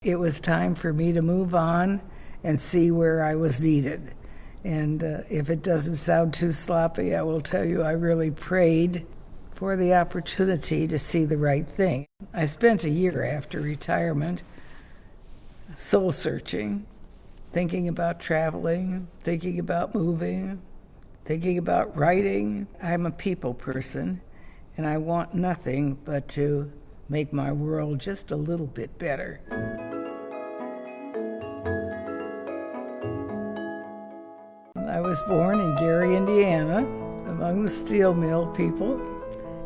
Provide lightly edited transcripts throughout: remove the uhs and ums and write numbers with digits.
it was time for me to move on and see where I was needed. And if it doesn't sound too sloppy, I will tell you I really prayed for the opportunity to see the right thing. I spent a year after retirement soul searching, thinking about traveling, thinking about moving, thinking about writing. I'm a people person, and I want nothing but to make my world just a little bit better. I was born in Gary, Indiana, among the steel mill people.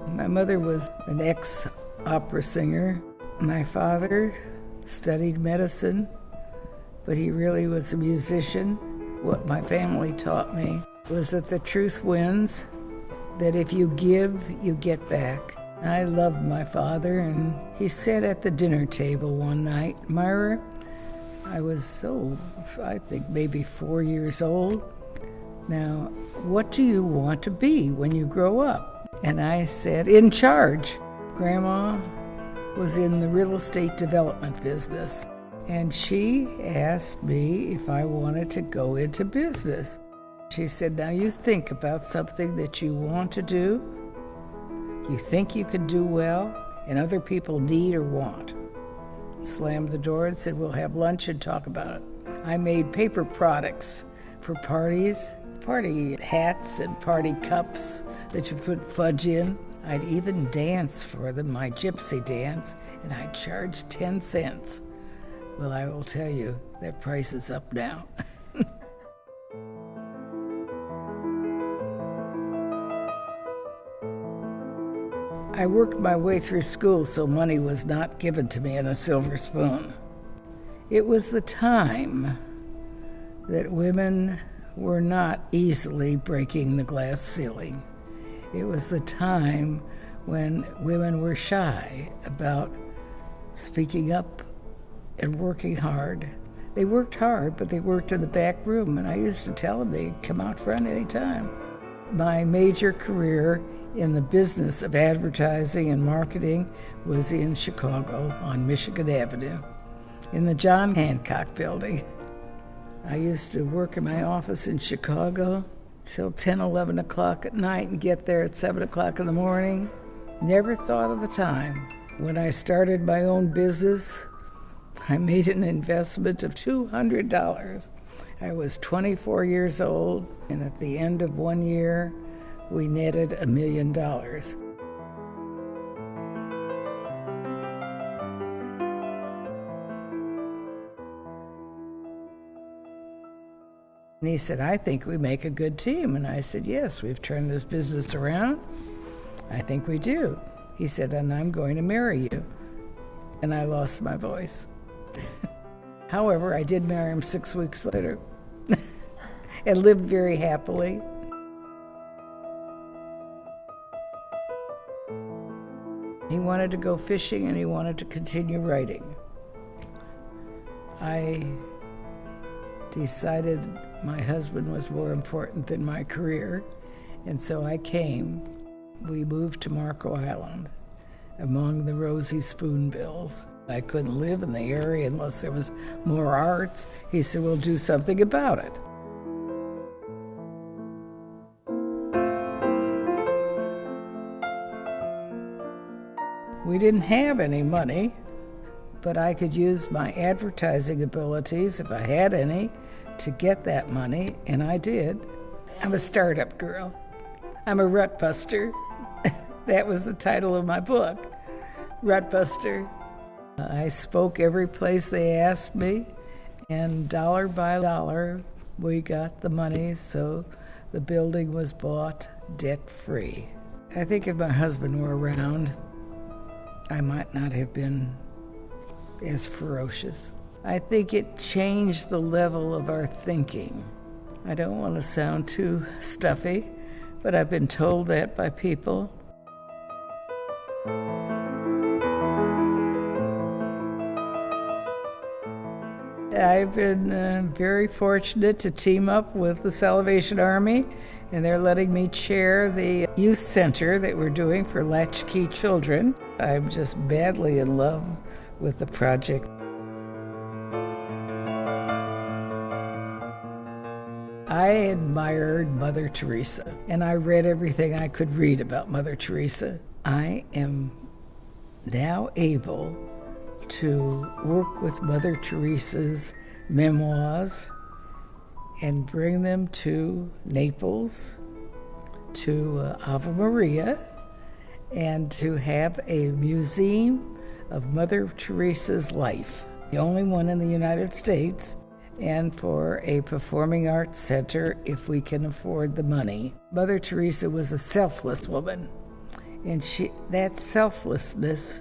My mother was an ex-opera singer. My father studied medicine, but he really was a musician. What my family taught me was that the truth wins, that if you give, you get back. I loved my father, and he said at the dinner table one night, "Myra," I was, I think maybe 4 years old. "Now, what do you want to be when you grow up?" And I said, "In charge." Grandma was in the real estate development business, and she asked me if I wanted to go into business. She said, "Now you think about something that you want to do, you think you could do well, and other people need or want." Slammed the door and said, "We'll have lunch and talk about it." I made paper products for parties, party hats and party cups that you put fudge in. I'd even dance for them, my gypsy dance, and I'd charge 10 cents. Well, I will tell you, that price is up now. I worked my way through school, so money was not given to me in a silver spoon. It was the time that women were not easily breaking the glass ceiling. It was the time when women were shy about speaking up and working hard. They worked hard, but they worked in the back room, and I used to tell them they'd come out front anytime. My major career in the business of advertising and marketing was in Chicago on Michigan Avenue, in the John Hancock building. I used to work in my office in Chicago till 10, 11 o'clock at night and get there at 7 o'clock in the morning. Never thought of the time. When I started my own business, I made an investment of $200. I was 24 years old, and at the end of 1 year, we netted $1 million. And he said, "I think we make a good team." And I said, "Yes, we've turned this business around. I think we do." He said, "And I'm going to marry you." And I lost my voice. However, I did marry him 6 weeks later and lived very happily. He wanted to go fishing and he wanted to continue writing. I decided my husband was more important than my career, and so I came. We moved to Marco Island among the rosy spoonbills. I couldn't live in the area unless there was more arts. He said, "We'll do something about it." We didn't have any money, but I could use my advertising abilities, if I had any, to get that money, and I did. I'm a startup girl. I'm a rut buster. That was the title of my book, Rut Buster. I spoke every place they asked me, and dollar by dollar, we got the money, so the building was bought debt-free. I think if my husband were around, I might not have been as ferocious. I think it changed the level of our thinking. I don't want to sound too stuffy, but I've been told that by people. I've been very fortunate to team up with the Salvation Army, and they're letting me chair the youth center that we're doing for latchkey children. I'm just madly in love with the project. I admired Mother Teresa, and I read everything I could read about Mother Teresa. I am now able to work with Mother Teresa's memoirs and bring them to Naples, to Ave Maria, and to have a museum of Mother Teresa's life, the only one in the United States, and for a performing arts center if we can afford the money. Mother Teresa was a selfless woman, and that selflessness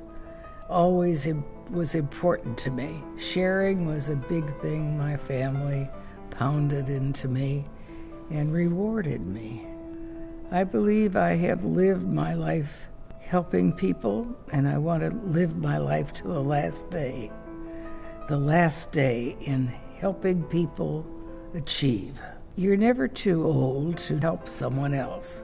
always was important to me. Sharing was a big thing my family pounded into me and rewarded me. I believe I have lived my life helping people, and I want to live my life to the last day in helping people achieve. You're never too old to help someone else.